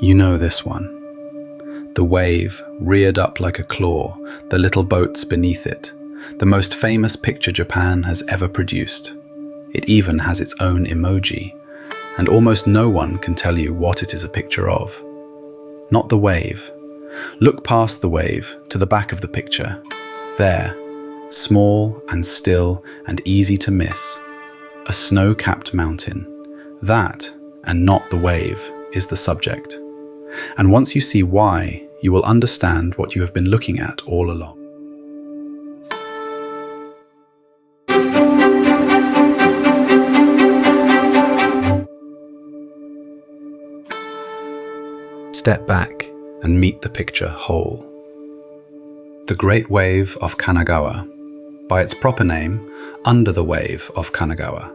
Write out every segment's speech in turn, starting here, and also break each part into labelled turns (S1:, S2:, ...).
S1: You know this one. The wave reared up like a claw, the little boats beneath it, the most famous picture Japan has ever produced. It even has its own emoji, and almost no one can tell you what it is a picture of. Not the wave. Look past the wave to the back of the picture. There, small and still and easy to miss, a snow-capped mountain. That, and not the wave, is the subject. And once you see why, you will understand what you have been looking at all along. Step back and meet the picture whole. The Great Wave of Kanagawa, by its proper name, Under the Wave of Kanagawa,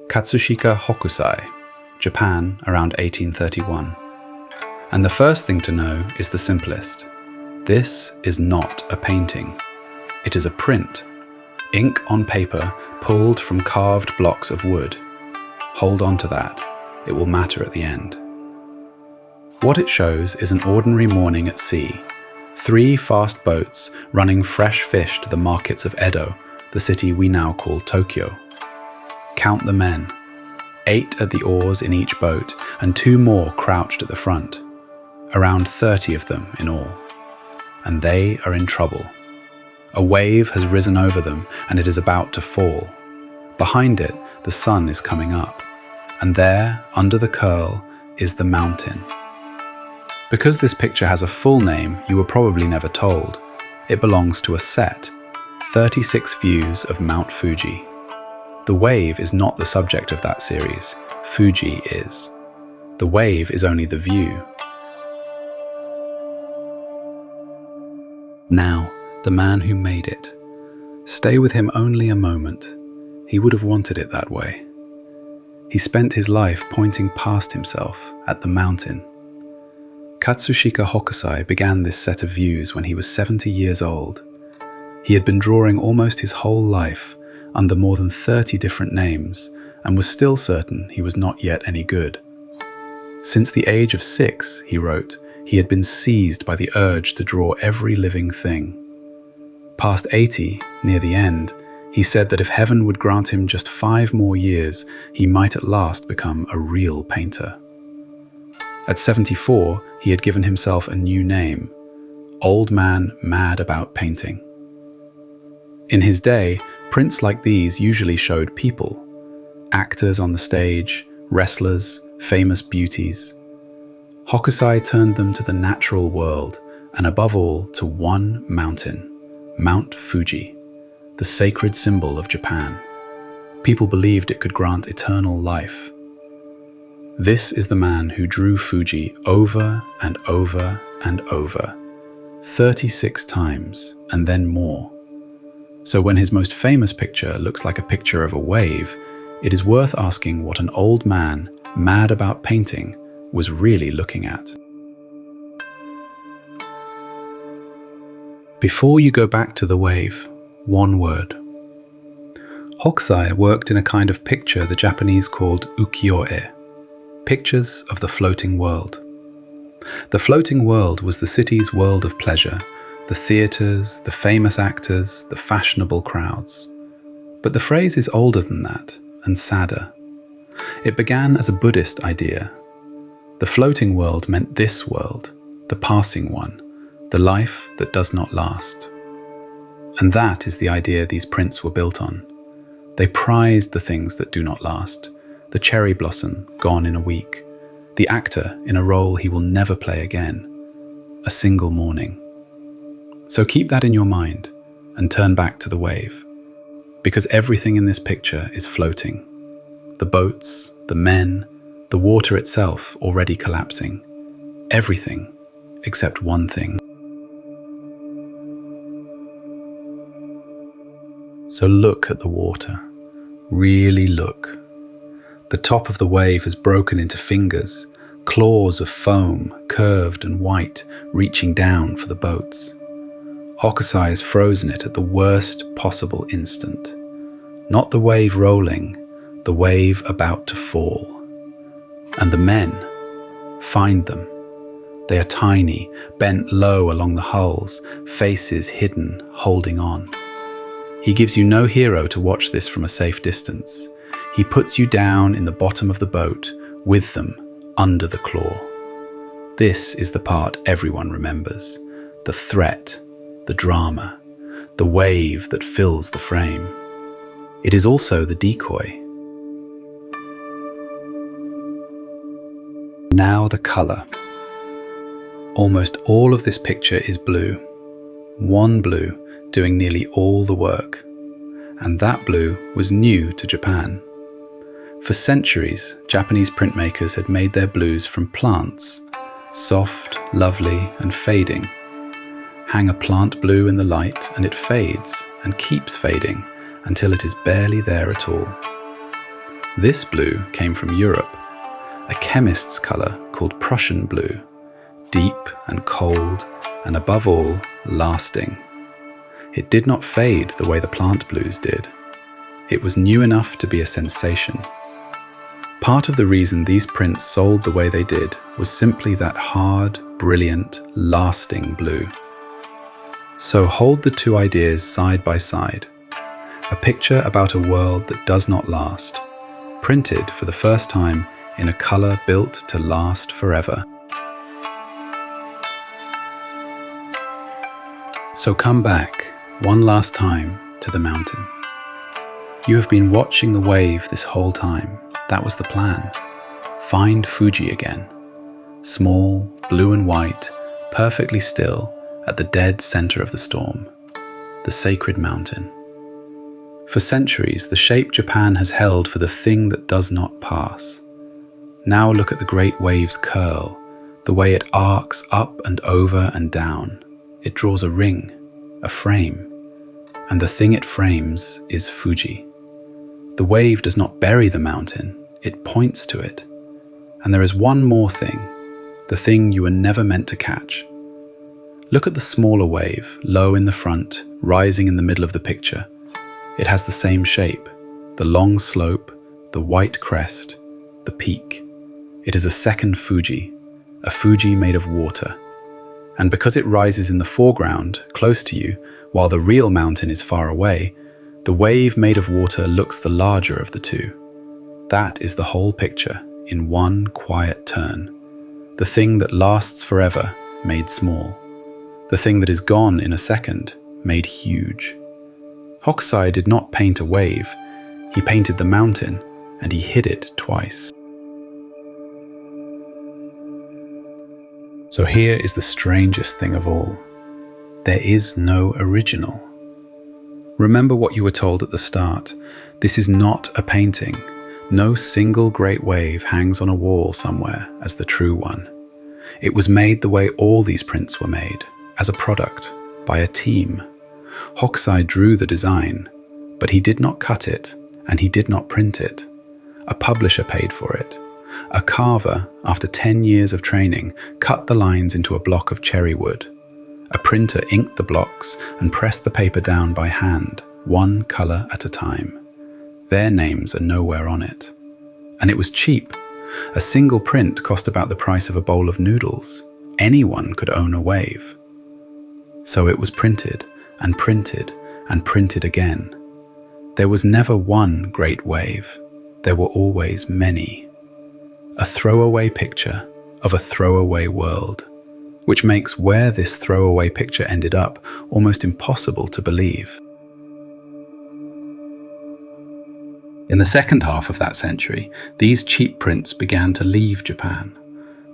S1: Katsushika Hokusai, Japan around 1831. And the first thing to know is the simplest. This is not a painting. It is a print, ink on paper pulled from carved blocks of wood. Hold on to that, it will matter at the end. What it shows is an ordinary morning at sea. 3 fast boats running fresh fish to the markets of Edo, the city we now call Tokyo. Count the men. 8 at the oars in each boat, and 2 more crouched at the front. Around 30 of them in all. And they are in trouble. A wave has risen over them, and it is about to fall. Behind it, the sun is coming up. And there, under the curl, is the mountain. Because this picture has a full name you were probably never told, it belongs to a set, 36 views of Mount Fuji. The wave is not the subject of that series, Fuji is. The wave is only the view. Now, the man who made it. Stay with him only a moment. He would have wanted it that way. He spent his life pointing past himself at the mountain. Katsushika Hokusai began this set of views when he was 70 years old. He had been drawing almost his whole life under more than 30 different names and was still certain he was not yet any good. Since the age of 6, he wrote, he had been seized by the urge to draw every living thing. Past 80, near the end, he said that if heaven would grant him just 5 more years, he might at last become a real painter. At 74, he had given himself a new name, Old Man Mad About Painting. In his day, prints like these usually showed people, actors on the stage, wrestlers, famous beauties. Hokusai turned them to the natural world, and above all to one mountain, Mount Fuji, the sacred symbol of Japan. People believed it could grant eternal life. This is the man who drew Fuji over and over and over, 36 times and then more. So when his most famous picture looks like a picture of a wave, it is worth asking what an old man, mad about painting, was really looking at. Before you go back to the wave, one word. Hokusai worked in a kind of picture the Japanese called ukiyo-e, pictures of the floating world. The floating world was the city's world of pleasure, the theatres, the famous actors, the fashionable crowds. But the phrase is older than that, and sadder. It began as a Buddhist idea. The floating world meant this world, the passing one, the life that does not last. And that is the idea these prints were built on. They prized the things that do not last, the cherry blossom gone in a week, the actor in a role he will never play again, a single morning. So keep that in your mind and turn back to the wave, because everything in this picture is floating. The boats, the men, the water itself already collapsing. Everything except one thing. So look at the water. Really look. The top of the wave has broken into fingers, claws of foam, curved and white, reaching down for the boats. Hokusai has frozen it at the worst possible instant. Not the wave rolling, the wave about to fall. And the men, find them, They are tiny, bent low along the hulls, faces hidden, holding on. He gives you no hero to watch this from a safe distance. He puts you down in the bottom of the boat, with them, under the claw. This is the part everyone remembers. The threat, the drama, the wave that fills the frame. It is also the decoy. Now the color. Almost all of this picture is blue. One blue doing nearly all the work. And that blue was new to Japan. For centuries, Japanese printmakers had made their blues from plants, soft, lovely, and fading. Hang a plant blue in the light and it fades and keeps fading until it is barely there at all. This blue came from Europe, a chemist's color called Prussian blue, deep and cold and above all, lasting. It did not fade the way the plant blues did. It was new enough to be a sensation. Part of the reason these prints sold the way they did was simply that hard, brilliant, lasting blue. So hold the two ideas side by side. A picture about a world that does not last, printed for the first time in a color built to last forever. So come back, one last time, to the mountain. You have been watching the wave this whole time. That was the plan. Find Fuji again. Small, blue and white, perfectly still, at the dead center of the storm. The sacred mountain. For centuries, the shape Japan has held for the thing that does not pass. Now look at the great wave's curl, the way it arcs up and over and down. It draws a ring, a frame, and the thing it frames is Fuji. The wave does not bury the mountain, it points to it. And there is one more thing, the thing you were never meant to catch. Look at the smaller wave, low in the front, rising in the middle of the picture. It has the same shape, the long slope, the white crest, the peak. It is a second Fuji, a Fuji made of water. And because it rises in the foreground, close to you, while the real mountain is far away, the wave made of water looks the larger of the two. That is the whole picture, in one quiet turn. The thing that lasts forever, made small. The thing that is gone in a second, made huge. Hokusai did not paint a wave. He painted the mountain, and he hid it twice. So here is the strangest thing of all. There is no original. Remember what you were told at the start. This is not a painting. No single great wave hangs on a wall somewhere as the true one. It was made the way all these prints were made, as a product, by a team. Hokusai drew the design, but he did not cut it, and he did not print it. A publisher paid for it. A carver, after 10 years of training, cut the lines into a block of cherry wood. A printer inked the blocks and pressed the paper down by hand, one color at a time. Their names are nowhere on it. And it was cheap. A single print cost about the price of a bowl of noodles. Anyone could own a wave. So it was printed, and printed, and printed again. There was never one great wave. There were always many. A throwaway picture of a throwaway world, which makes where this throwaway picture ended up almost impossible to believe. In the second half of that century, these cheap prints began to leave Japan.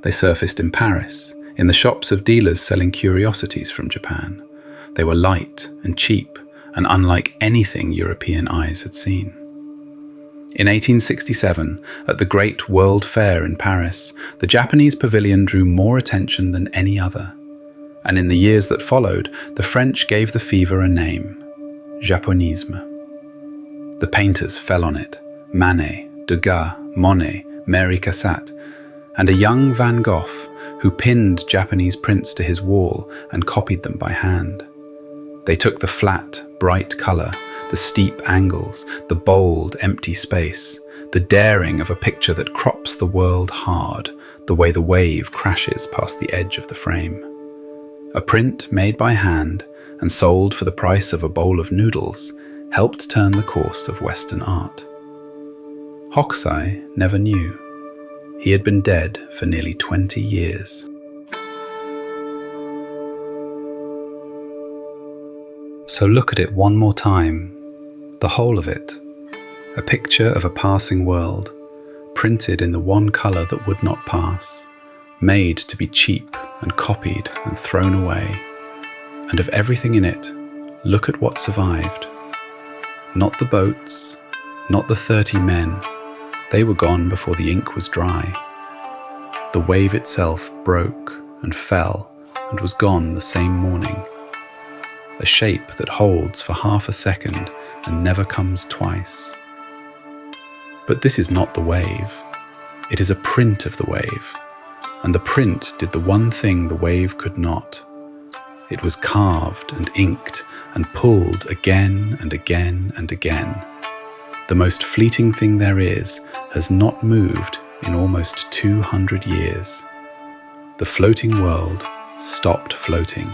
S1: They surfaced in Paris, in the shops of dealers selling curiosities from Japan. They were light and cheap and unlike anything European eyes had seen. In 1867, at the Great World Fair in Paris, the Japanese pavilion drew more attention than any other. And in the years that followed, the French gave the fever a name: Japonisme. The painters fell on it: Manet, Degas, Monet, Mary Cassatt, and a young Van Gogh who pinned Japanese prints to his wall and copied them by hand. They took the flat, bright color, the steep angles, the bold, empty space, the daring of a picture that crops the world hard, the way the wave crashes past the edge of the frame. A print made by hand and sold for the price of a bowl of noodles helped turn the course of Western art. Hokusai never knew. He had been dead for nearly 20 years. So look at it one more time, the whole of it. A picture of a passing world, printed in the one colour that would not pass, made to be cheap and copied and thrown away. And of everything in it, look at what survived. Not the boats, not the 30 men. They were gone before the ink was dry. The wave itself broke and fell and was gone the same morning. A shape that holds for half a second and never comes twice. But this is not the wave. It is a print of the wave, and the print did the one thing the wave could not. It was carved and inked and pulled again and again and again. The most fleeting thing there is has not moved in almost 200 years. The floating world stopped floating.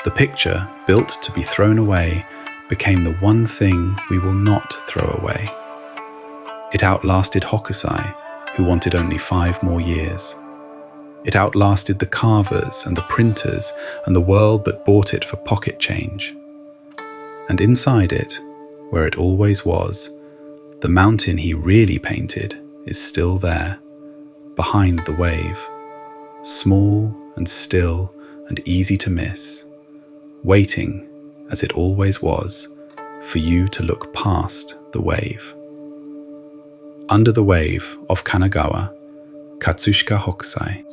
S1: The picture, built to be thrown away, became the one thing we will not throw away. It outlasted Hokusai, who wanted only 5 more years. It outlasted the carvers and the printers and the world that bought it for pocket change. And inside it, where it always was, the mountain he really painted is still there, behind the wave, small and still and easy to miss, waiting, as it always was, for you to look past the wave. Under the Wave of Kanagawa, Katsushika Hokusai.